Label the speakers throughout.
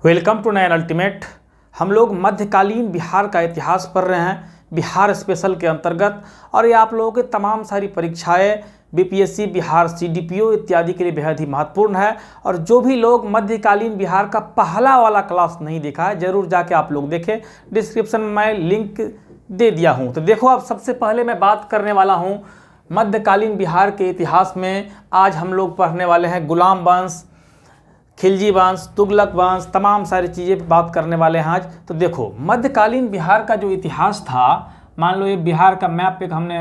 Speaker 1: Welcome to Nayan ultimate. हम लोग मध्यकालीन बिहार का इतिहास पढ़ रहे हैं बिहार स्पेशल के अंतर्गत, और ये आप लोगों के तमाम सारी परीक्षाएं बीपीएससी, बिहार सीडीपीओ इत्यादि के लिए बेहद ही महत्वपूर्ण है। और जो भी लोग मध्यकालीन बिहार का पहला वाला क्लास नहीं देखा है, ज़रूर जाके आप लोग देखें। डिस्क्रिप्शन में मैं लिंक दे दिया हूँ। तो देखो, अब सबसे पहले मैं बात करने वाला हूँ मध्यकालीन बिहार के इतिहास में। आज हम लोग पढ़ने वाले हैं गुलाम वंश, खिलजी वंश, तुगलक वंश, तमाम सारी चीज़ें पे बात करने वाले हैं आज। तो देखो, मध्यकालीन बिहार का जो इतिहास था, मान लो ये बिहार का मैप एक हमने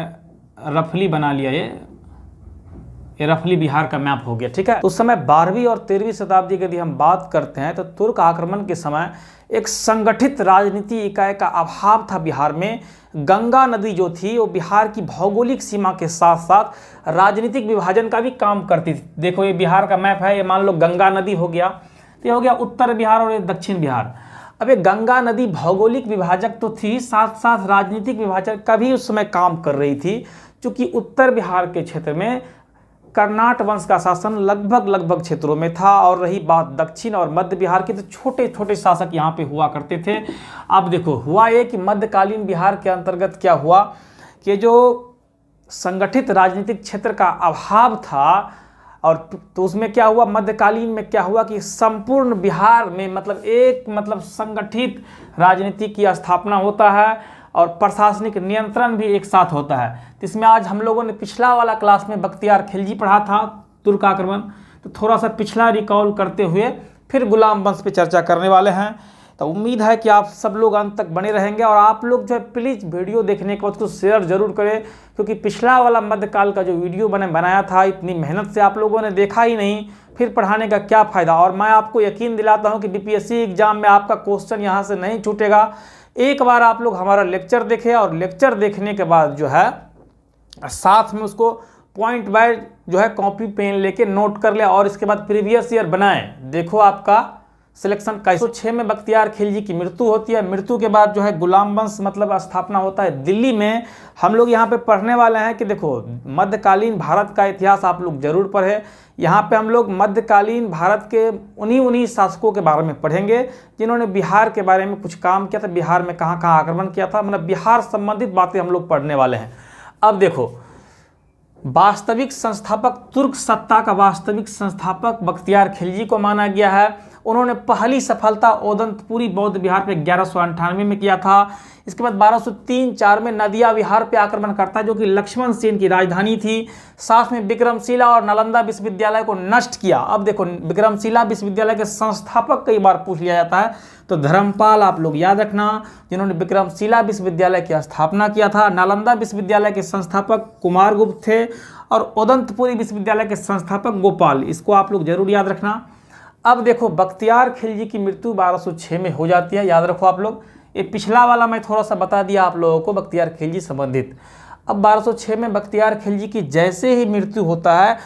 Speaker 1: रफली बना लिया, ये रफली बिहार का मैप हो गया, ठीक है। उस समय 12वीं और 13वीं शताब्दी की यदि हम बात करते हैं तो तुर्क आक्रमण के समय एक संगठित राजनीति इकाई का अभाव था बिहार में। गंगा नदी जो थी वो बिहार की भौगोलिक सीमा के साथ साथ राजनीतिक विभाजन का भी काम करती थी। देखो, ये बिहार का मैप है, ये मान लो गंगा नदी हो गया, तो ये हो गया उत्तर बिहार और ये दक्षिण बिहार। अब ये गंगा नदी भौगोलिक विभाजक तो थी, साथ साथ राजनीतिक विभाजक का भी उस समय काम कर रही थी, क्योंकि उत्तर बिहार के क्षेत्र में कर्नाट वंश का शासन लगभग क्षेत्रों में था। और रही बात दक्षिण और मध्य बिहार की, तो छोटे छोटे शासक यहाँ पे हुआ करते थे। अब देखो, हुआ ये कि मध्यकालीन बिहार के अंतर्गत क्या हुआ कि जो संगठित राजनीतिक क्षेत्र का अभाव था, और तो उसमें क्या हुआ, मध्यकालीन में क्या हुआ कि संपूर्ण बिहार में मतलब संगठित राजनीति की स्थापना होता है और प्रशासनिक नियंत्रण भी एक साथ होता है। तो इसमें आज हम लोगों ने पिछला वाला क्लास में बख्तियार खिलजी पढ़ा था, तुर्क आक्रमण, तो थोड़ा सा पिछला रिकॉल करते हुए फिर गुलाम वंश पे चर्चा करने वाले हैं। तो उम्मीद है कि आप सब लोग अंत तक बने रहेंगे। और आप लोग जो है प्लीज़ वीडियो देखने के बाद उसको शेयर जरूर करें, क्योंकि पिछला वाला मध्यकाल का जो वीडियो बनाया था, इतनी मेहनत से आप लोगों ने देखा ही नहीं, फिर पढ़ाने का क्या फ़ायदा। और मैं आपको यकीन दिलाता हूँ कि बीपीएससी एग्जाम में आपका क्वेश्चन यहाँ से नहीं छूटेगा। एक बार आप लोग हमारा लेक्चर देखें, और लेक्चर देखने के बाद जो है साथ में उसको पॉइंट वाइज जो है कॉपी पेन लेके नोट कर ले, और इसके बाद प्रीवियस ईयर बनाएं। देखो आपका सिलेक्शन का 1906 में बख्तियार खिलजी की मृत्यु होती है। मृत्यु के बाद जो है गुलाम वंश स्थापना होता है दिल्ली में। हम लोग यहाँ पे पढ़ने वाले हैं कि देखो, मध्यकालीन भारत का इतिहास आप लोग जरूर पढ़े। यहाँ पे हम लोग मध्यकालीन भारत के उन्हीं शासकों के बारे में पढ़ेंगे जिन्होंने बिहार के बारे में कुछ काम किया था, बिहार में कहाँ कहाँ आक्रमण किया था, मतलब बिहार संबंधित बातें हम लोग पढ़ने वाले हैं। अब देखो, वास्तविक संस्थापक, तुर्क सत्ता का वास्तविक संस्थापक बख्तियार खिलजी को माना गया है। उन्होंने पहली सफलता ओदंतपुरी बौद्ध बिहार पे 1198 में किया था। इसके बाद 1203-4 में नदिया बिहार पे आक्रमण करता है, जो कि लक्ष्मण सेन की राजधानी थी। साथ में विक्रमशिला और नालंदा विश्वविद्यालय को नष्ट किया। अब देखो, विक्रमशिला विश्वविद्यालय के संस्थापक कई बार पूछ लिया जाता है, तो धर्मपाल आप लोग याद रखना, जिन्होंने विक्रमशिला विश्वविद्यालय की स्थापना किया था। नालंदा विश्वविद्यालय के संस्थापक कुमारगुप्त थे, और ओदंतपुरी विश्वविद्यालय के संस्थापक गोपाल, इसको आप लोग जरूर याद रखना। अब देखो, बख्तियार खिलजी की मृत्यु 1206 में हो जाती है, याद रखो आप लोग। ये पिछला वाला मैं थोड़ा सा बता दिया आप लोगों को बख्तियार खिलजी संबंधित। अब 1206 में बख्तियार खिलजी की जैसे ही मृत्यु होता है,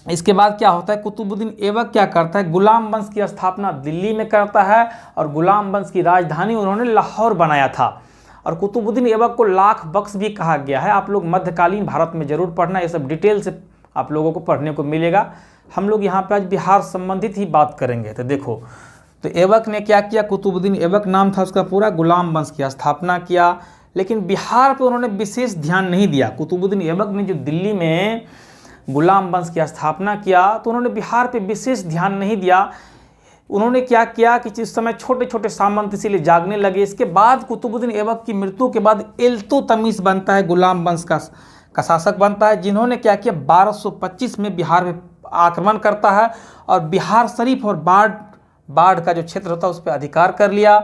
Speaker 1: इसके बाद क्या होता है, कुतुबुद्दीन ऐबक क्या करता है, गुलाम वंश की स्थापना दिल्ली में करता है, और गुलाम वंश की राजधानी उन्होंने लाहौर बनाया था। और कुतुबुद्दीन ऐबक को लाख बख्श भी कहा गया है। आप लोग मध्यकालीन भारत में जरूर पढ़ना, ये सब डिटेल से आप लोगों को पढ़ने को मिलेगा। हम लोग यहाँ पे आज बिहार संबंधित ही बात करेंगे। तो देखो, तो ऐबक ने क्या किया, कुतुबुद्दीन ऐबक नाम था उसका पूरा, गुलाम वंश की स्थापना किया, लेकिन बिहार पे उन्होंने विशेष ध्यान नहीं दिया। कुतुबुद्दीन ऐबक ने जो दिल्ली में गुलाम वंश की स्थापना किया, तो उन्होंने बिहार पे विशेष ध्यान नहीं दिया। उन्होंने क्या किया कि जिस समय छोटे छोटे सामंत इसीलिए जागने लगे। इसके बाद कुतुबुद्दीन ऐबक की मृत्यु के बाद इल्तुतमिश बनता है, गुलाम वंश का शासक बनता है, जिन्होंने क्या किया, 1225 में बिहार में आक्रमण करता है, और बिहार शरीफ और बाढ़ का जो क्षेत्र होता है उस पर अधिकार कर लिया।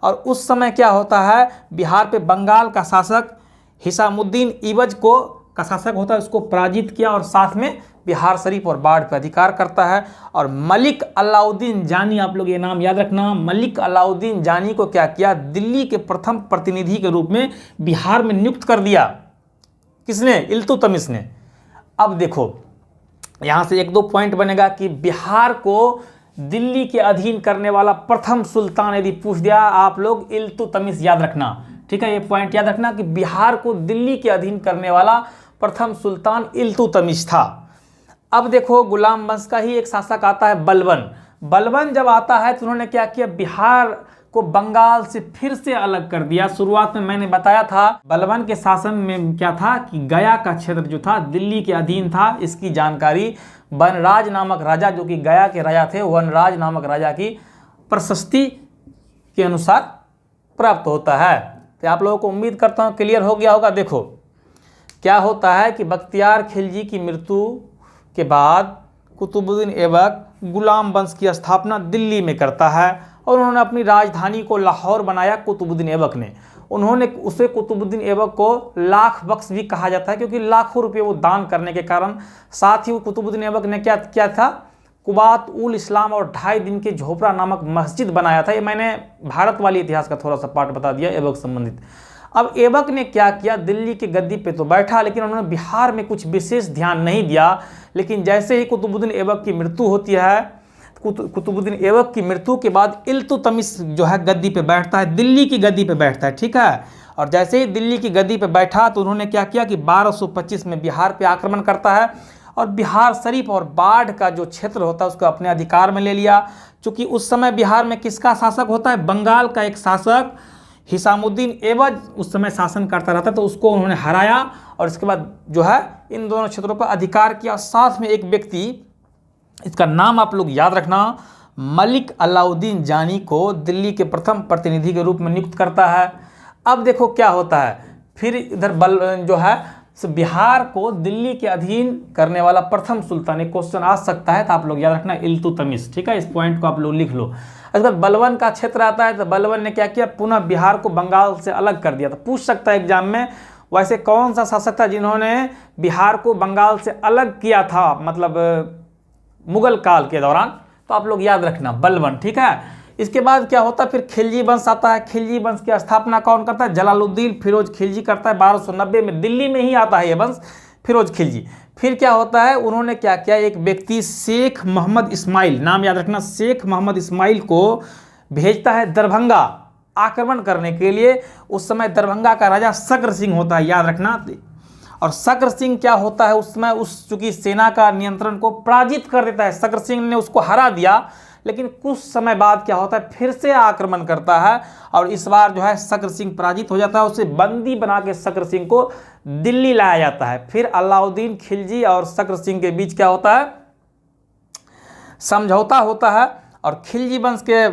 Speaker 1: और उस समय क्या होता है, बिहार पे बंगाल का शासक हिसामुद्दीन ईबज का शासक होता है, उसको पराजित किया, और साथ में बिहार शरीफ और बाढ़ पे अधिकार करता है। और मलिक अलाउद्दीन जानी, आप लोग ये नाम याद रखना, मलिक अलाउद्दीन जानी को क्या किया, दिल्ली के प्रथम प्रतिनिधि के रूप में बिहार में नियुक्त कर दिया। किसने, इल्तुतमिश ने। अब देखो, यहाँ से एक दो पॉइंट बनेगा कि बिहार को दिल्ली के अधीन करने वाला प्रथम सुल्तान यदि पूछ दिया, आप लोग इल्तुतमिश याद रखना, ठीक है। ये पॉइंट याद रखना कि बिहार को दिल्ली के अधीन करने वाला प्रथम सुल्तान इल्तुतमिश था। अब देखो, गुलाम वंश का ही एक शासक आता है बलबन। बलबन जब आता है तो उन्होंने क्या किया, बिहार को बंगाल से फिर से अलग कर दिया। शुरुआत में मैंने बताया था बलबन के शासन में क्या था कि गया का क्षेत्र जो था दिल्ली के अधीन था। इसकी जानकारी वनराज नामक राजा, जो कि गया के राजा थे, वनराज नामक राजा की प्रशस्ति के अनुसार प्राप्त होता है। तो आप लोगों को उम्मीद करता हूँ क्लियर हो गया होगा। देखो क्या होता है कि बख्तियार खिलजी की मृत्यु के बाद कुतुबुद्दीन ऐबक गुलाम वंश की स्थापना दिल्ली में करता है और उन्होंने अपनी राजधानी को लाहौर बनाया। कुतुबुद्दीन ऐबक ने उन्होंने उसे कुतुबुद्दीन ऐबक को लाख बख्श भी कहा जाता है, क्योंकि लाखों रुपए वो दान करने के कारण। साथ ही वो कुतुबुद्दीन ऐबक ने क्या किया था, कुबात उल इस्लाम और 2.5 दिन के झोपड़ा नामक मस्जिद बनाया था। ये मैंने भारत वाली इतिहास का थोड़ा सा पार्ट बता दिया ऐबक संबंधित। अब ऐबक ने क्या किया, दिल्ली की गद्दी पे तो बैठा, लेकिन उन्होंने बिहार में कुछ विशेष ध्यान नहीं दिया। लेकिन जैसे ही कुतुबुद्दीन ऐबक की मृत्यु होती है, कुतुबुद्दीन ऐबक की मृत्यु के बाद इल्तुतमिश जो है गद्दी पे बैठता है, दिल्ली की गद्दी पे बैठता है, ठीक है। और जैसे ही दिल्ली की गद्दी पे बैठा तो उन्होंने क्या किया कि 1225 में बिहार पे आक्रमण करता है और बिहार शरीफ और बाढ़ का जो क्षेत्र होता है उसको अपने अधिकार में ले लिया। चूँकि उस समय बिहार में किसका शासक होता है, बंगाल का एक शासक हिसामुद्दीन ऐबक उस समय शासन करता रहता, तो उसको उन्होंने हराया और इसके बाद जो है इन दोनों क्षेत्रों पर अधिकार किया। साथ में एक व्यक्ति, इसका नाम आप लोग याद रखना, मलिक अलाउद्दीन जानी को दिल्ली के प्रथम प्रतिनिधि के रूप में नियुक्त करता है। अब देखो क्या होता है, फिर इधर जो है बिहार को दिल्ली के अधीन करने वाला प्रथम सुल्तान, एक क्वेश्चन आ सकता है तो आप लोग याद रखना इल्तुतमिश, ठीक है। इस पॉइंट को आप लोग लिख लो। इसके बाद बलबन का क्षेत्र आता है तो बलबन ने क्या किया, पुनः बिहार को बंगाल से अलग कर दिया। तो पूछ सकता है एग्जाम में, वैसे कौन सा शासक था जिन्होंने बिहार को बंगाल से अलग किया था, मतलब मुगल काल के दौरान, तो आप लोग याद रखना बलबन, ठीक है। इसके बाद क्या होता है, फिर खिलजी वंश आता है। खिलजी वंश की स्थापना कौन करता है, जलालुद्दीन फिरोज खिलजी करता है। 1290 में दिल्ली में ही आता है ये वंश, फिरोज खिलजी। फिर क्या होता है, उन्होंने क्या किया, एक व्यक्ति शेख मोहम्मद इस्माइल, नाम याद रखना, शेख मोहम्मद इस्माइल को भेजता है दरभंगा आक्रमण करने के लिए। उस समय दरभंगा का राजा सक्र सिंह होता है, याद रखना। और सक्र सिंह क्या होता है, उस समय उस चूंकि सेना का नियंत्रण को पराजित कर देता है, सक्र सिंह ने उसको हरा दिया। लेकिन कुछ समय बाद क्या होता है, फिर से आक्रमण करता है और इस बार जो है सक्र सिंह पराजित हो जाता है। उसे बंदी बना के सक्र सिंह को दिल्ली लाया जाता है। फिर अलाउद्दीन खिलजी और सक्र सिंह के बीच क्या होता है, समझौता होता है। और खिलजी वंश के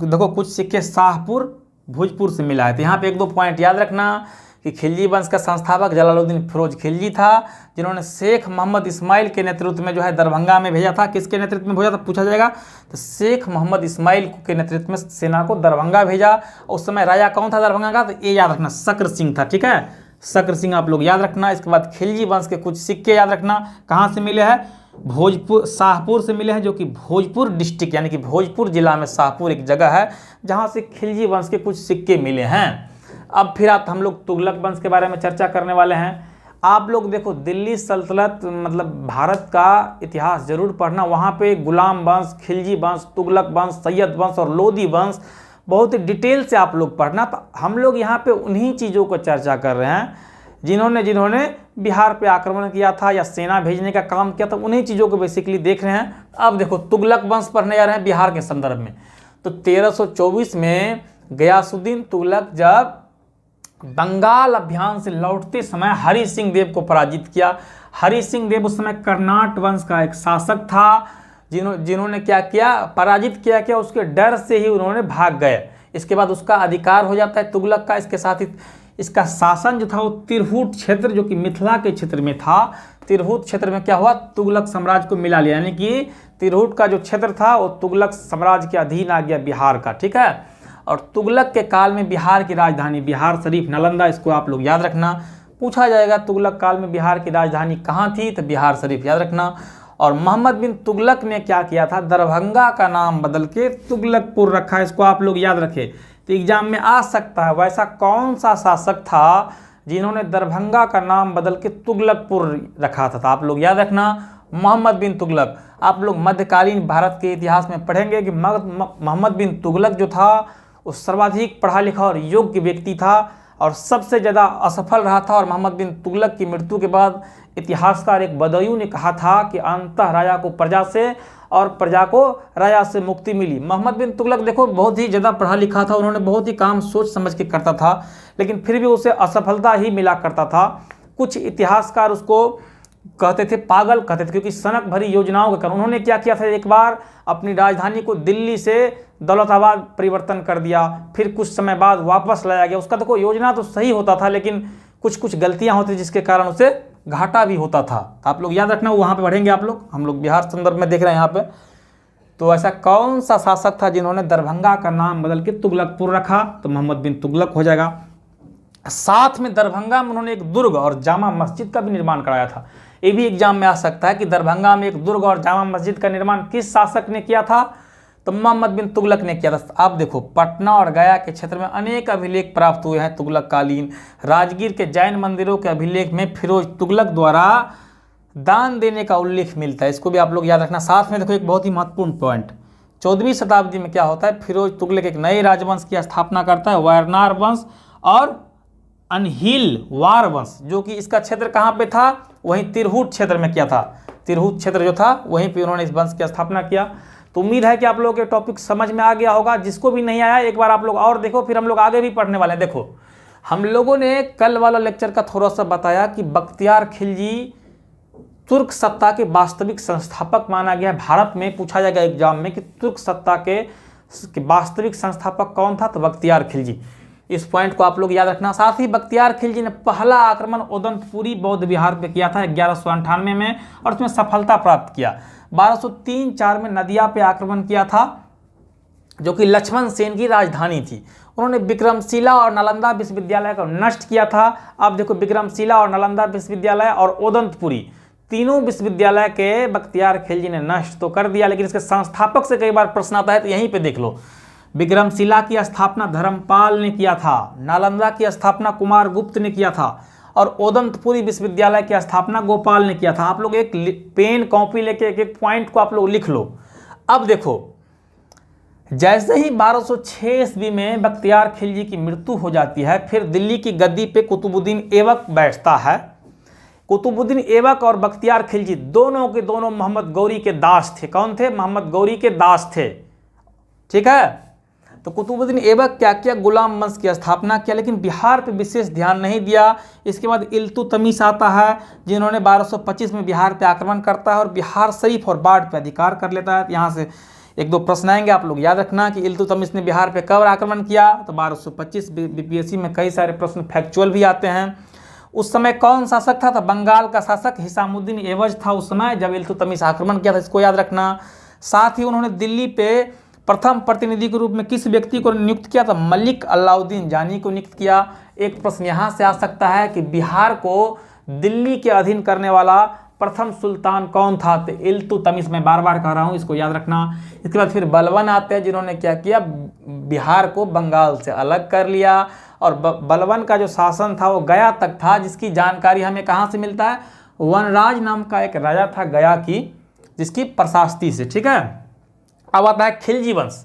Speaker 1: देखो कुछ सिक्के शाहपुर भोजपुर से मिला है। तो यहाँ पे 1-2 पॉइंट याद रखना कि खिलजी वंश का संस्थापक जलालुद्दीन फिरोज खिलजी था, जिन्होंने शेख मोहम्मद इस्माइल के नेतृत्व में जो है दरभंगा में भेजा था। किसके नेतृत्व में भेजा था पूछा जाएगा, तो शेख मोहम्मद इस्माइल के नेतृत्व में सेना को दरभंगा भेजा। उस समय राजा कौन था दरभंगा का, तो ये याद रखना सक्र सिंह था, ठीक है, सक्र सिंह आप लोग याद रखना। इसके बाद खिलजी वंश के कुछ सिक्के याद रखना, कहाँ से मिले हैं, भोजपुर शाहपुर से मिले हैं, जो कि भोजपुर डिस्ट्रिक्ट यानी कि भोजपुर जिला में शाहपुर एक जगह है जहाँ से खिलजी वंश के कुछ सिक्के मिले हैं। अब फिर हम लोग तुगलक वंश के बारे में चर्चा करने वाले हैं। आप लोग देखो दिल्ली सल्तनत मतलब भारत का इतिहास जरूर पढ़ना, वहाँ पे गुलाम वंश, खिलजी वंश, तुगलक वंश, सैयद वंश और लोदी वंश बहुत ही डिटेल से आप लोग पढ़ना। तो हम लोग यहाँ पे उन्हीं चीज़ों को चर्चा कर रहे हैं जिन्होंने बिहार पे आक्रमण किया था या सेना भेजने का काम किया था, उन्हीं चीज़ों को बेसिकली देख रहे हैं। अब देखो तुगलक वंश पढ़ने जा रहे हैं बिहार के संदर्भ में। तो 1324 में गयासुद्दीन तुगलक जब बंगाल अभियान से लौटते समय हरि सिंह देव को पराजित किया। हरि सिंह देव उस समय कर्नाट वंश का एक शासक था, जिन्होंने क्या किया, पराजित किया, उसके डर से ही उन्होंने भाग गए। इसके बाद उसका अधिकार हो जाता है तुगलक का। इसके साथ ही इसका शासन जो था वो तिरहुत क्षेत्र, जो कि मिथिला के क्षेत्र में था, तिरहुत क्षेत्र में क्या हुआ, तुगलक साम्राज्य को मिला लिया, यानी कि तिरहुत का जो क्षेत्र था वो तुगलक साम्राज्य के अधीन आ गया बिहार का, ठीक है। और तुगलक के काल में बिहार की राजधानी बिहार शरीफ नालंदा, इसको आप लोग याद रखना। पूछा जाएगा तुगलक काल में बिहार की राजधानी कहाँ थी, तो बिहार शरीफ याद रखना। और मोहम्मद बिन तुगलक ने क्या किया था, दरभंगा का नाम बदल के तुगलकपुर रखा, इसको आप लोग याद रखें, तो एग्जाम में आ सकता है। वैसा कौन सा शासक था जिन्होंने दरभंगा का नाम बदल के तुगलकपुर रखा था, तो आप लोग याद रखना मोहम्मद बिन तुगलक। आप लोग मध्यकालीन भारत के इतिहास में पढ़ेंगे कि मोहम्मद बिन तुगलक जो था वो सर्वाधिक पढ़ा लिखा और योग्य व्यक्ति था और सबसे ज़्यादा असफल रहा था। और मोहम्मद बिन तुगलक की मृत्यु के बाद इतिहासकार एक बदायूं ने कहा था कि अंतः राजा को प्रजा से और प्रजा को राजा से मुक्ति मिली। मोहम्मद बिन तुगलक देखो बहुत ही ज़्यादा पढ़ा लिखा था, उन्होंने बहुत ही काम सोच समझ के करता था, लेकिन फिर भी उसे असफलता ही मिला करता था। कुछ इतिहासकार उसको कहते थे पागल कहते थे, क्योंकि सनक भरी योजनाओं के कारण उन्होंने क्या किया था, एक बार अपनी राजधानी को दिल्ली से दौलताबाद परिवर्तन कर दिया, फिर कुछ समय बाद वापस लाया गया। उसका देखो योजना तो सही होता था, लेकिन कुछ कुछ गलतियां होती जिसके कारण उसे घाटा भी होता था। तो आप लोग याद रखना, वहाँ पे पढ़ेंगे आप लोग, हम लोग बिहार संदर्भ में देख रहे हैं यहाँ पे। तो ऐसा कौन सा शासक था जिन्होंने दरभंगा का नाम बदल के तुगलकपुर रखा, तो मोहम्मद बिन तुगलक हो जाएगा। साथ में दरभंगा में उन्होंने एक दुर्ग और जामा मस्जिद का भी निर्माण कराया था। ये भी एग्जाम में आ सकता है कि दरभंगा में एक दुर्ग और जामा मस्जिद का निर्माण किस शासक ने किया था, तो मोहम्मद बिन तुगलक ने किया था। आप देखो पटना और गया के क्षेत्र में अनेक अभिलेख प्राप्त हुए हैं तुगलक कालीन। राजगीर के जैन मंदिरों के अभिलेख में फिरोज तुगलक द्वारा दान देने का उल्लेख मिलता है, इसको भी आप लोग याद रखना। साथ में देखो एक बहुत ही महत्वपूर्ण पॉइंट, 14वीं शताब्दी में क्या होता है, फिरोज तुगलक एक नए राजवंश की स्थापना करता है, वायरनार वंश और अनहिल वार वंश, जो कि इसका क्षेत्र कहाँ पे था, वहीं तिरहुत क्षेत्र में किया था। तिरहुत क्षेत्र जो था वहीं पे उन्होंने इस वंश की स्थापना किया। तो उम्मीद है कि आप लोगों के टॉपिक समझ में आ गया होगा। जिसको भी नहीं आया एक बार आप लोग और देखो, फिर हम लोग आगे भी पढ़ने वाले हैं। देखो हम लोगों ने कल वाला लेक्चर का थोड़ा सा बताया कि बख्तियार खिलजी तुर्क सत्ता के वास्तविक संस्थापक माना गया है। भारत में पूछा जाएगा एग्जाम में कि तुर्क सत्ता के वास्तविक संस्थापक कौन था, तो बख्तियार खिलजी। इस पॉइंट को आप लोग याद रखना। साथ ही बख्तियार खिलजी ने पहला आक्रमण उदंतपुरी बौद्ध विहार पे किया था 1198 में, और उसमें सफलता प्राप्त किया। 1203-4 में नदिया पे आक्रमण किया था, जो कि लक्ष्मण सेन की राजधानी थी। उन्होंने विक्रमशिला और नालंदा विश्वविद्यालय को नष्ट किया था। अब देखो विक्रमशिला और नालंदा विश्वविद्यालय और उदंतपुरी तीनों विश्वविद्यालय के बख्तियार खिलजी ने नष्ट तो कर दिया, लेकिन इसके संस्थापक से कई बार प्रश्न आता है, तो यहीं पे देख लो। विक्रमशिला की स्थापना धर्मपाल ने किया था, नालंदा की स्थापना कुमार गुप्त ने किया था, और उदंतपुरी विश्वविद्यालय की स्थापना गोपाल ने किया था। आप लोग एक पेन कॉपी लेके एक एक पॉइंट को आप लोग लिख लो। अब देखो जैसे ही 1206 ईस्वी में बख्तियार खिलजी की मृत्यु हो जाती है, फिर दिल्ली की गद्दी पे कुतुबुद्दीन ऐबक बैठता है। कुतुबुद्दीन ऐबक और बख्तियार खिलजी दोनों के दोनों मोहम्मद गौरी के दास थे। कौन थे, मोहम्मद गौरी के दास थे, ठीक है। तो कुतुबुद्दीन ऐबक क्या किया, गुलाम वंश की स्थापना किया, लेकिन बिहार पे विशेष ध्यान नहीं दिया। इसके बाद इल्तुतमिश आता है, जिन्होंने 1225 में बिहार पे आक्रमण करता है और बिहार शरीफ और बाढ़ पे अधिकार कर लेता है। यहाँ से एक दो प्रश्न आएंगे, आप लोग याद रखना कि इल्तुतमिश ने बिहार पे कब आक्रमण किया, तो 1225। बीपीएससी में कई सारे प्रश्न फैक्चुअल भी आते हैं। उस समय कौन शासक था, तो बंगाल का शासक हिसामुद्दीन एवज था उस समय जब इल्तुतमिश आक्रमण किया था, इसको याद रखना। साथ ही उन्होंने दिल्ली पे प्रथम प्रतिनिधि के रूप में किस व्यक्ति को नियुक्त किया था, मलिक अलाउद्दीन जानी को नियुक्त किया। एक प्रश्न यहाँ से आ सकता है कि बिहार को दिल्ली के अधीन करने वाला प्रथम सुल्तान कौन था, तो इल्तुतमिश। मैं बार बार कह रहा हूँ, इसको याद रखना। इसके बाद फिर बलबन आते हैं, जिन्होंने क्या किया, बिहार को बंगाल से अलग कर लिया। और बलबन का जो शासन था वो गया तक था, जिसकी जानकारी हमें कहाँ से मिलता है, वनराज नाम का एक राजा था गया की, जिसकी प्रशासती से, ठीक है। अब आता है खिलजी वंश।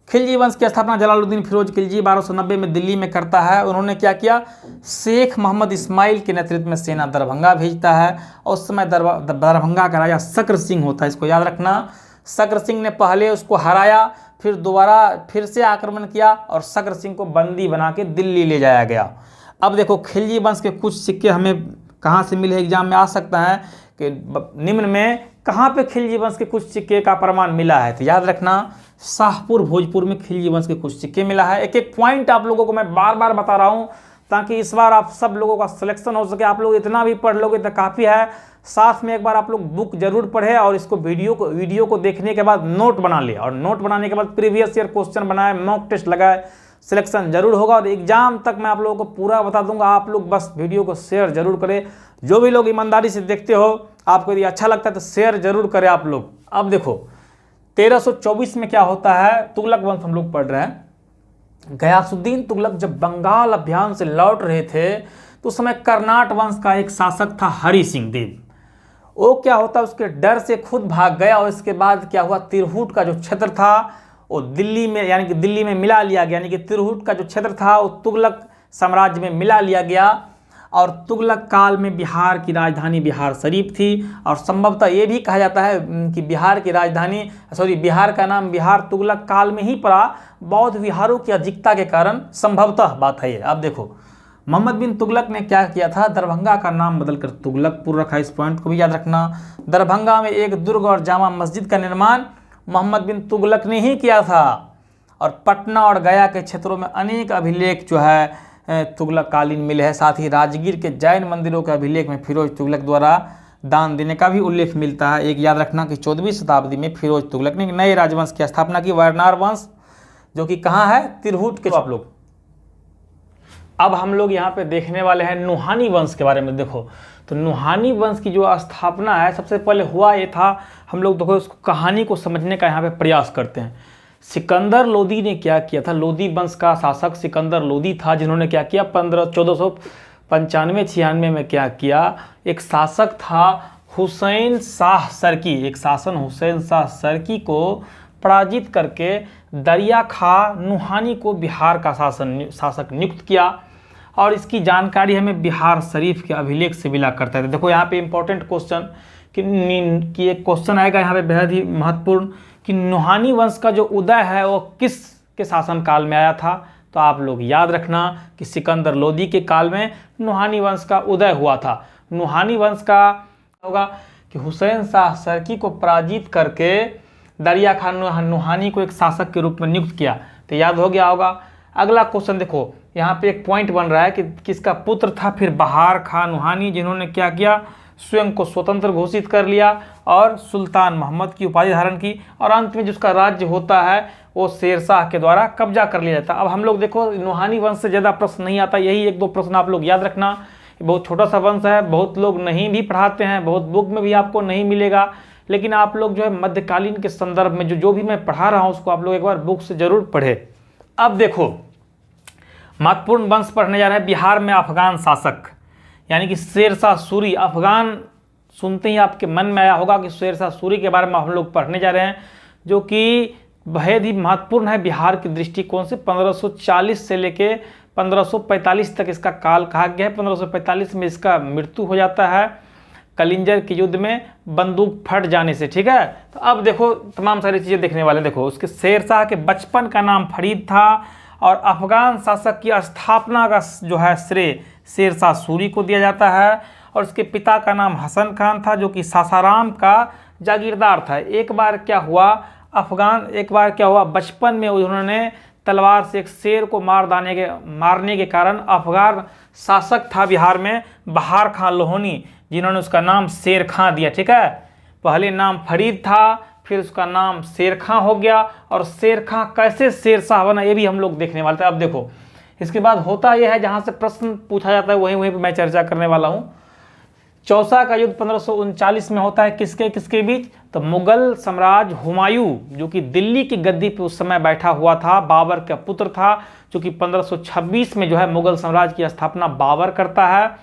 Speaker 1: खिलजी वंश की स्थापना जलालुद्दीन फिरोज खिलजी 1290 में दिल्ली में करता है। उन्होंने क्या किया, शेख मोहम्मद इस्माइल के नेतृत्व में सेना दरभंगा भेजता है, और उस समय दरभंगा का राजा सक्र सिंह होता है, इसको याद रखना। सक्र सिंह ने पहले उसको हराया, फिर दोबारा फिर से आक्रमण किया, और सक्र सिंह को बंदी बना के दिल्ली ले जाया गया। अब देखो खिलजी वंश के कुछ सिक्के हमें कहाँ से मिले, एग्जाम में आ सकता है कि निम्न में कहाँ पे खिलजी वंश के कुछ सिक्के का प्रमाण मिला है, तो याद रखना शाहपुर भोजपुर में खिलजी वंश के कुछ सिक्के मिला है। एक एक पॉइंट आप लोगों को मैं बार बार बता रहा हूँ, ताकि इस बार आप सब लोगों का सिलेक्शन हो सके। आप लोग इतना भी पढ़ लोगे तो काफ़ी है। साथ में एक बार आप लोग बुक जरूर पढ़े, और इसको वीडियो को देखने के बाद नोट बना ले, और नोट बनाने के बाद प्रीवियस ईयर क्वेश्चन बनाए, मॉक टेस्ट लगाए, सिलेक्शन जरूर होगा। और एग्जाम तक मैं आप लोगों को पूरा बता दूंगा। आप लोग बस वीडियो को शेयर जरूर करें। जो भी लोग ईमानदारी से देखते हो, आपको यदि अच्छा लगता है तो शेयर जरूर करें आप लोग। अब देखो 1324 में क्या होता है, तुगलक वंश हम लोग पढ़ रहे हैं। गयासुद्दीन तुगलक जब बंगाल अभियान से लौट रहे थे, तो उस समय कर्नाट वंश का एक शासक था हरि सिंह देव। वो क्या होता है, उसके डर से खुद भाग गया, और इसके बाद क्या हुआ, तिरहुत का जो क्षेत्र था वो दिल्ली में, यानी कि दिल्ली में मिला लिया गया, यानी कि तिरहुत का जो क्षेत्र था वो तुगलक साम्राज्य में मिला लिया गया। और तुगलक काल में बिहार की राजधानी बिहार शरीफ थी। और संभवतः ये भी कहा जाता है कि बिहार की राजधानी बिहार का नाम बिहार तुगलक काल में ही पड़ा, बौद्ध विहारों की अधिकता के कारण, संभवतः बात है ये। अब देखो मोहम्मद बिन तुगलक ने क्या किया था, दरभंगा का नाम बदलकर तुगलकपुर रखा। इस पॉइंट को भी याद रखना। दरभंगा में एक दुर्ग और जामा मस्जिद का निर्माण मोहम्मद बिन तुगलक ने ही किया था। और पटना और गया के क्षेत्रों में अनेक अभिलेख जो है तुगलक कालीन मिले हैं। साथ ही राजगीर के जैन मंदिरों के अभिलेख में फिरोज तुगलक द्वारा दान देने का भी उल्लेख मिलता है। एक याद रखना कि 14वीं शताब्दी में फिरोज तुगलक ने एक नए राजवंश की स्थापना की, वारनार वंश, जो कि कहाँ है, तिरहुट के। आप लोग अब हम लोग यहाँ पे देखने वाले हैं नुहानी वंश के बारे में। देखो तो नुहानी वंश की जो स्थापना है, सबसे पहले हुआ ये था, हम लोग देखो उसको कहानी को समझने का यहाँ पे प्रयास करते हैं। सिकंदर लोदी ने क्या किया था, लोदी वंश का शासक सिकंदर लोदी था, जिन्होंने क्या किया 1495-96 में क्या किया, एक शासक था हुसैन शाह सरकी, एक शासन हुसैन शाह सरकी को पराजित करके दरिया खा नुहानी को बिहार का शासक नियुक्त किया। और इसकी जानकारी हमें बिहार शरीफ के अभिलेख से मिला करता है। देखो यहाँ पे इंपॉर्टेंट क्वेश्चन कि एक क्वेश्चन आएगा यहाँ पे बेहद ही महत्वपूर्ण कि नुहानी वंश का जो उदय है वो किस के शासन काल में आया था। तो आप लोग याद रखना कि सिकंदर लोदी के काल में नुहानी वंश का उदय हुआ था। नुहानी वंश का होगा कि हुसैन शाह सरकी को पराजित करके दरिया खान नुहानी को एक शासक के रूप में नियुक्त किया। तो याद हो गया होगा। अगला क्वेश्चन देखो, यहाँ पे एक पॉइंट बन रहा है कि किसका पुत्र था फिर बहार खान नुहानी, जिन्होंने क्या किया, स्वयं को स्वतंत्र घोषित कर लिया और सुल्तान मोहम्मद की उपाधि धारण की। और अंत में जिसका राज्य होता है वो शेरशाह के द्वारा कब्जा कर लिया जाता है। अब हम लोग देखो नुहानी वंश से ज़्यादा प्रश्न नहीं आता, यही एक दो प्रश्न आप लोग याद रखना। बहुत छोटा सा वंश है, बहुत लोग नहीं भी पढ़ाते हैं, बहुत बुक में भी आपको नहीं मिलेगा, लेकिन आप लोग जो है मध्यकालीन के संदर्भ में जो भी मैं पढ़ा रहा हूँ उसको आप लोग एक बार बुक से जरूर पढ़े। अब देखो महत्वपूर्ण वंश पढ़ने जा रहे हैं बिहार में अफगान शासक, यानी कि शेरशाह सूरी। अफगान सुनते ही आपके मन में आया होगा कि शेरशाह सूरी के बारे में हम लोग पढ़ने जा रहे हैं, जो कि बेहद ही महत्वपूर्ण है बिहार के दृष्टिकोण से। 1540 से लेके 1545 तक इसका काल कहा गया है। 1545 में इसका मृत्यु हो जाता है कलिंजर के युद्ध में बंदूक फट जाने से। ठीक है, तो अब देखो तमाम सारी चीज़ें देखने वाले। देखो उसके शेरशाह के बचपन का नाम फरीद था और अफगान शासक की स्थापना का जो है श्रेय शेरशाह सूरी को दिया जाता है। और उसके पिता का नाम हसन खान था, जो कि सासाराम का जागीरदार था। एक बार क्या हुआ बचपन में उन्होंने तलवार से एक शेर को मारने के कारण अफगान शासक था बिहार में बहार खान लोहनी, जिन्होंने उसका नाम शेर खां दिया। ठीक है, पहले नाम फरीद था, फिर उसका नाम शेर खां हो गया। और शेर खां कैसे शेरशाह बना ये भी हम लोग देखने वाले थे। अब देखो इसके बाद होता यह है, जहाँ से प्रश्न पूछा जाता है वहीं पर मैं चर्चा करने वाला हूँ। चौसा का युद्ध 1539 में होता है किसके बीच, तो मुगल सम्राट हुमायूं, जो कि दिल्ली की गद्दी पे उस समय बैठा हुआ था, बाबर का पुत्र था, जो कि 1526 में जो है मुगल साम्राज्य की स्थापना बाबर करता है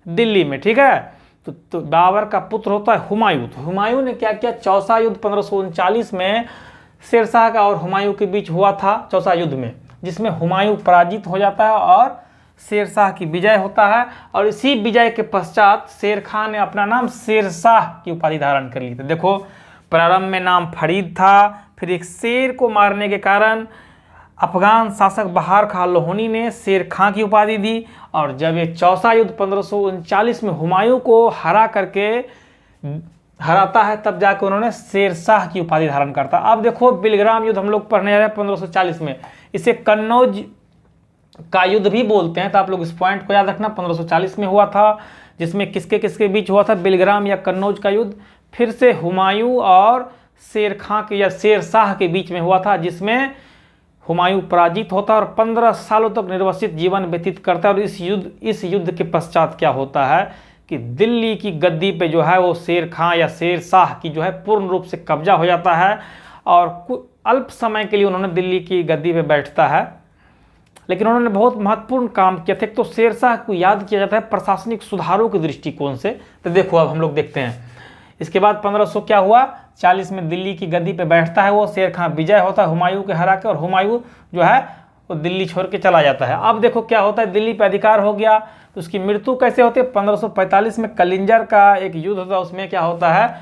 Speaker 1: दिल्ली में। ठीक है, तो बाबर का पुत्र होता है हुमायूं। तो हुमायूं ने क्या किया, चौसा युद्ध 1539 में शेरशाह का और हुमायूं के बीच हुआ था चौसा युद्ध में, जिसमें हुमायूं पराजित हो जाता है और शेरशाह की विजय होता है। और इसी विजय के पश्चात शेर खान ने अपना नाम शेरशाह की उपाधि धारण कर ली थी। देखो प्रारंभ में नाम फरीद था, फिर एक शेर को मारने के कारण अफगान शासक बहार खान लोहनी ने शेर खां की उपाधि दी। और जब ये चौसा युद्ध 1539 में हुमायूं को हराता है, तब जाकर उन्होंने शेरशाह की उपाधि धारण करता। अब देखो बिलग्राम युद्ध हम लोग पढ़ने जा रहे हैं 1540 में, इसे कन्नौज का युद्ध भी बोलते हैं। तो आप लोग इस पॉइंट को याद रखना, 1540 में हुआ था, जिसमें किसके बीच हुआ था, बिलग्राम या कन्नौज का युद्ध। फिर से हुमायूं और शेर खां के या शेरशाह के बीच में हुआ था, जिसमें हुमायूं पराजित होता है और 15 सालों तक निर्वसित जीवन व्यतीत करता है। और इस युद्ध के पश्चात क्या होता है कि दिल्ली की गद्दी पे जो है वो शेर खां या शेरशाह की जो है पूर्ण रूप से कब्जा हो जाता है और अल्प समय के लिए उन्होंने दिल्ली की गद्दी पे बैठता है, लेकिन उन्होंने बहुत महत्वपूर्ण काम किया था। तो शेरशाह को याद किया जाता है प्रशासनिक सुधारों के दृष्टिकोण से। तो देखो अब हम लोग देखते हैं इसके बाद 1540 में दिल्ली की गद्दी पे बैठता है वो शेर खां, विजय होता है हुमायूं के हरा के, और हुमायूं जो है वो दिल्ली छोड़ के चला जाता है। अब देखो क्या होता है, दिल्ली पे अधिकार हो गया तो उसकी मृत्यु कैसे होती है, 1545 में कलिंजर का एक युद्ध होता है। उसमें क्या होता है,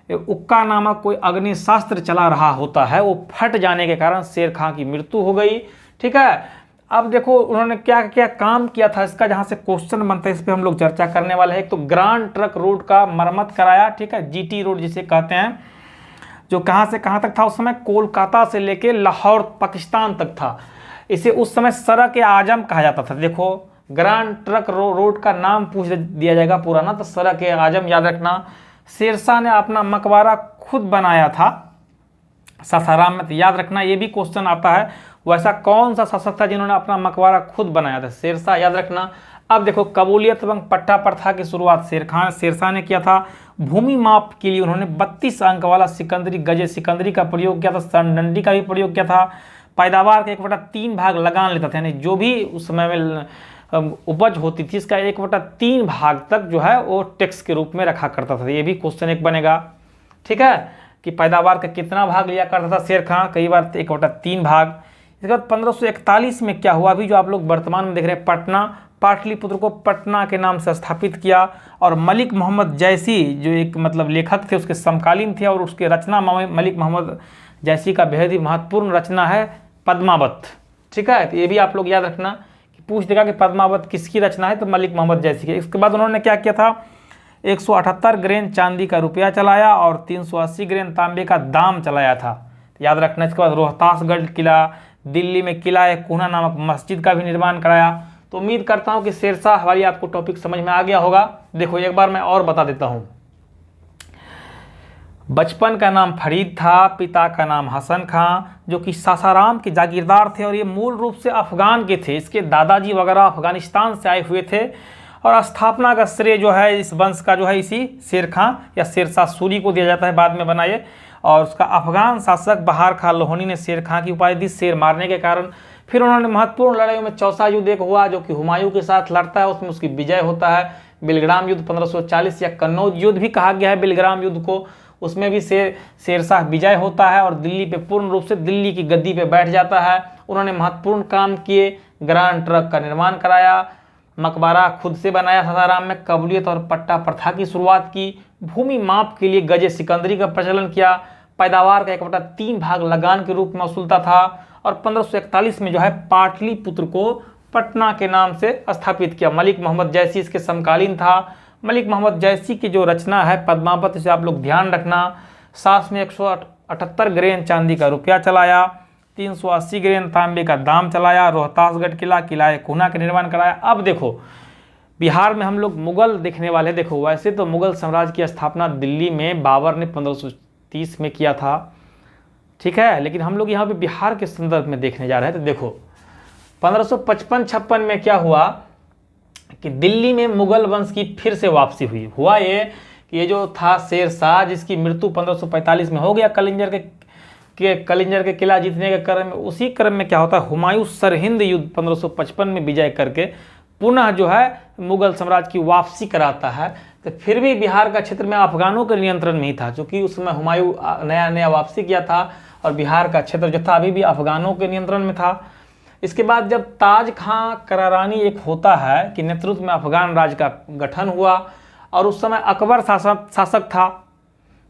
Speaker 1: उक्का नामक कोई अग्निशास्त्र चला रहा होता है, वो फट जाने के कारण शेर खां की मृत्यु हो गई। ठीक है, अब देखो उन्होंने क्या क्या काम किया था, इसका जहाँ से क्वेश्चन बनता है इस पर हम लोग चर्चा करने वाले हैं। एक तो ग्रांड ट्रक रोड का मरम्मत कराया, ठीक है, जीटी रोड जिसे कहते हैं, जो कहाँ से कहाँ तक था उस समय, कोलकाता से लेके लाहौर पाकिस्तान तक था। इसे उस समय सड़क आजम कहा जाता था। देखो ग्रांड ट्रक रोड का नाम पूछ दिया जाएगा पूरा ना, तो सड़क आजम याद रखना। शेरशाह ने अपना मकबरा खुद बनाया था सासाराम में, तो याद रखना ये भी क्वेश्चन आता है, वैसा कौन सा शासक था जिन्होंने अपना मकबरा खुद बनाया था, शेरशाह, याद रखना। अब देखो कबूलियत एवं पट्टा प्रथा की शुरुआत शेरशाह ने किया था। भूमि माप के लिए उन्होंने 32 अंक वाला सिकंदरी गजे सिकंदरी का प्रयोग किया था, सरडंडी का भी प्रयोग किया था। पैदावार का 1/3 भाग लगान लेता था, यानी जो भी उस समय में उपज होती थी इसका 1/3 भाग तक जो है वो टैक्स के रूप में रखा करता था। ये भी क्वेश्चन एक बनेगा, ठीक है, कि पैदावार का कितना भाग लिया करता था शेर खां, कई बार 1/3 भाग। इसके बाद 1541 में क्या हुआ, अभी जो आप लोग वर्तमान में देख रहे हैं पटना, पाटलिपुत्र को पटना के नाम से स्थापित किया। और मलिक मोहम्मद जैसी जो एक मतलब लेखक थे उसके समकालीन थे, और उसके रचना मलिक मोहम्मद जैसी का बेहद ही महत्वपूर्ण रचना है पद्मावत। ठीक है, तो ये भी आप लोग याद रखना कि पूछ देगा कि पद्मावत किसकी रचना है, तो मलिक मोहम्मद जैसी की। इसके बाद उन्होंने क्या किया था, 178 ग्रेन चांदी का रुपया चलाया और 380 ग्रेन तांबे का दाम चलाया था, याद रखना। इसके बाद रोहतासगढ़ किला, दिल्ली में किला कुना नामक मस्जिद का भी निर्माण कराया। तो उम्मीद करता हूं कि शेरशाह वाली आपको टॉपिक समझ में आ गया होगा। देखो एक बार मैं और बता देता हूं। बचपन का नाम फरीद था, पिता का नाम हसन खां, जो कि सासाराम के जागीरदार थे और ये मूल रूप से अफगान के थे। इसके दादाजी वगैरह अफगानिस्तान से आए हुए थे और स्थापना का श्रेय जो है इस वंश का जो है इसी शेर खां या शेरशाह सूरी को दिया जाता है, बाद में बना ये। और उसका अफगान शासक बहार खां लोहनी ने शेर खां की उपाधि दी शेर मारने के कारण। फिर उन्होंने महत्वपूर्ण लड़ाइयों में चौसा युद्ध एक हुआ जो कि हुमायूं के साथ लड़ता है, उसमें उसकी विजय होता है। बिलग्राम युद्ध 1540 या कन्नौज युद्ध भी कहा गया है बिलग्राम युद्ध को, उसमें भी शेरशाह विजय होता है और दिल्ली पे पूर्ण रूप से दिल्ली की गद्दी पे बैठ जाता है। उन्होंने महत्वपूर्ण काम किए, ग्रांड ट्रक का निर्माण कराया, मकबरा खुद से बनाया सासाराम में, कबूलियत और पट्टा प्रथा की शुरुआत की, भूमि माप के लिए गजे सिकंदरी का प्रचलन किया, पैदावार का 1/3 भाग लगान के रूप में वसूलता था और 1541 में जो है पाटलिपुत्र को पटना के नाम से स्थापित किया। मलिक मोहम्मद जैसी इसके समकालीन था। मलिक मोहम्मद जैसी की जो रचना है पद्मावत, इसे आप लोग ध्यान रखना। सास में 178 ग्रेन चांदी का रुपया चलाया, 380 ग्रेन तांबे का दाम चलाया, रोहतासगढ़ किला कुना का निर्माण कराया। अब देखो बिहार में हम लोग मुगल देखने वाले। देखो वैसे तो मुगल साम्राज्य की स्थापना दिल्ली में बाबर ने 1530 में किया था, ठीक है, लेकिन हम लोग यहाँ पे बिहार के संदर्भ में देखने जा रहे हैं। तो देखो 1555-56 में क्या हुआ कि दिल्ली में मुगल वंश की फिर से वापसी हुई। हुआ ये कि ये जो था शेरशाह, जिसकी मृत्यु 1545 में हो गया कलिंजर के किला जीतने के क्रम में, उसी क्रम में क्या होता है, हुमायूं सरहिंद युद्ध 1555 में विजय करके पुनः जो है मुगल साम्राज्य की वापसी कराता है। तो फिर भी बिहार का क्षेत्र में अफगानों के नियंत्रण में ही था, क्योंकि उस समय हुमायूं नया वापसी किया था और बिहार का क्षेत्र जो था अभी भी अफगानों के नियंत्रण में था। इसके बाद जब ताज खां करारानी एक होता है कि नेतृत्व में अफगान राज्य का गठन हुआ और उस समय अकबर शासक था,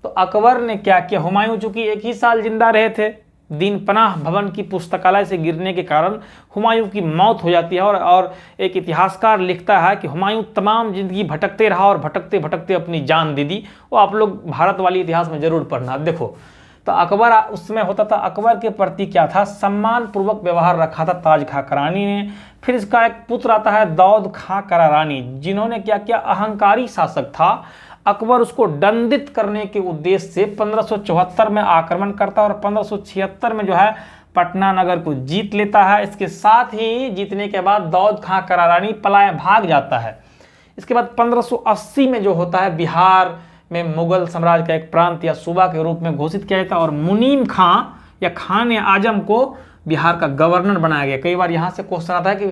Speaker 1: तो अकबर ने क्या किया, हुमायूं चूंकि एक ही साल जिंदा रहे थे, दीन पनाह भवन की पुस्तकालय से गिरने के कारण हुमायूं की मौत हो जाती है। और एक इतिहासकार लिखता है कि हुमायूं तमाम जिंदगी भटकते रहा और भटकते भटकते अपनी जान दे दी। वो आप लोग भारत वाली इतिहास में जरूर पढ़ना। देखो तो अकबर उस समय होता था, अकबर के प्रति क्या था, सम्मान पूर्वक व्यवहार रखा था ताज खां करारानी ने। फिर इसका एक पुत्र आता है दाऊद खां करारानी, जिन्होंने क्या किया, अहंकारी शासक था। अकबर उसको दंडित करने के उद्देश्य से 1574 में आक्रमण करता है और 1576 में जो है पटना नगर को जीत लेता है। इसके साथ ही जीतने के बाद दाऊद खां करारानी पलायन भाग जाता है। इसके बाद 1580 में जो होता है बिहार में मुगल साम्राज्य का एक प्रांत या सूबा के रूप में घोषित किया जाता है और मुनीम खां या खान आजम को बिहार का गवर्नर बनाया गया। कई बार यहाँ से क्वेश्चन आता है कि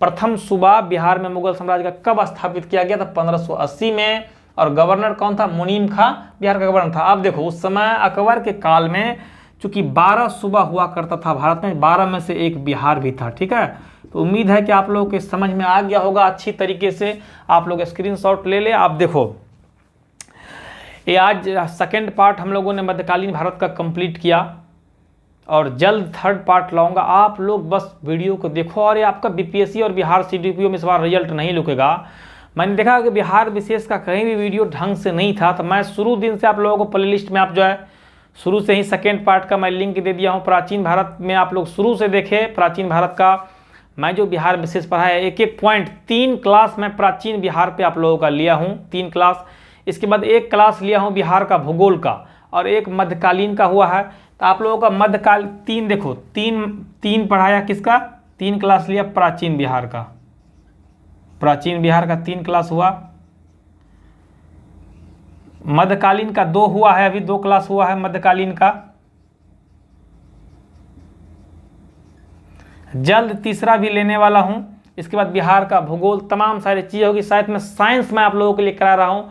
Speaker 1: प्रथम सूबा बिहार में मुगल साम्राज्य का कब स्थापित किया गया था, 1580 में, और गवर्नर कौन था, मुनीम खां बिहार का गवर्नर था। अब देखो उस समय अकबर के काल में चूँकि 12 सूबा हुआ करता था भारत में, 12 में से एक बिहार भी था। ठीक है, तो उम्मीद है कि आप लोगों के समझ में आ गया होगा अच्छी तरीके से। आप लोग स्क्रीनशॉट ले ले। आप देखो, ये आज सेकेंड पार्ट हम लोगों ने मध्यकालीन भारत का कंप्लीट किया और जल्द थर्ड पार्ट लाऊंगा। आप लोग बस वीडियो को देखो। और ये आपका बीपीएससी और बिहार सीडीपीओ में इस बार रिजल्ट नहीं रुकेगा। मैंने देखा कि बिहार विशेष का कहीं भी वीडियो ढंग से नहीं था, तो मैं शुरू दिन से आप लोगों को प्लेलिस्ट में आप जो है शुरू से ही सेकेंड पार्ट का मैं लिंक दे दिया हूँ। प्राचीन भारत में आप लोग शुरू से देखें। प्राचीन भारत का मैं जो बिहार विशेष पढ़ा है, एक एक पॉइंट 3 क्लास मैं प्राचीन बिहार पे आप लोगों का लिया हूँ, 3 क्लास। इसके बाद 1 क्लास लिया हूँ बिहार का भूगोल का और 1 मध्यकालीन का हुआ है। तो आप लोगों का मध्यकाल 3 देखो, 3 पढ़ाया किसका, 3 क्लास लिया प्राचीन बिहार का। प्राचीन बिहार का 3 क्लास हुआ। मध्यकालीन का 2 हुआ है, अभी 2 क्लास हुआ है मध्यकालीन का। जल्द तीसरा भी लेने वाला हूं। इसके बाद बिहार का भूगोल, तमाम सारी चीज़ होगी। शायद में साइंस में आप लोगों के लिए करा रहा हूं।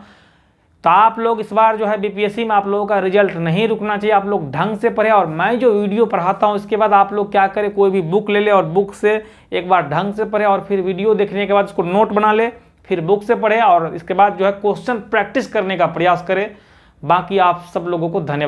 Speaker 1: तो आप लोग इस बार जो है बीपीएससी में आप लोगों का रिजल्ट नहीं रुकना चाहिए। आप लोग ढंग से पढ़े और मैं जो वीडियो पढ़ाता हूं इसके बाद आप लोग क्या करें, कोई भी बुक ले ले और बुक से एक बार ढंग से पढ़े और फिर वीडियो देखने के बाद उसको नोट बना ले, फिर बुक से पढ़े और इसके बाद जो है क्वेश्चन प्रैक्टिस करने का प्रयास करें। बाकी आप सब लोगों को धन्यवाद।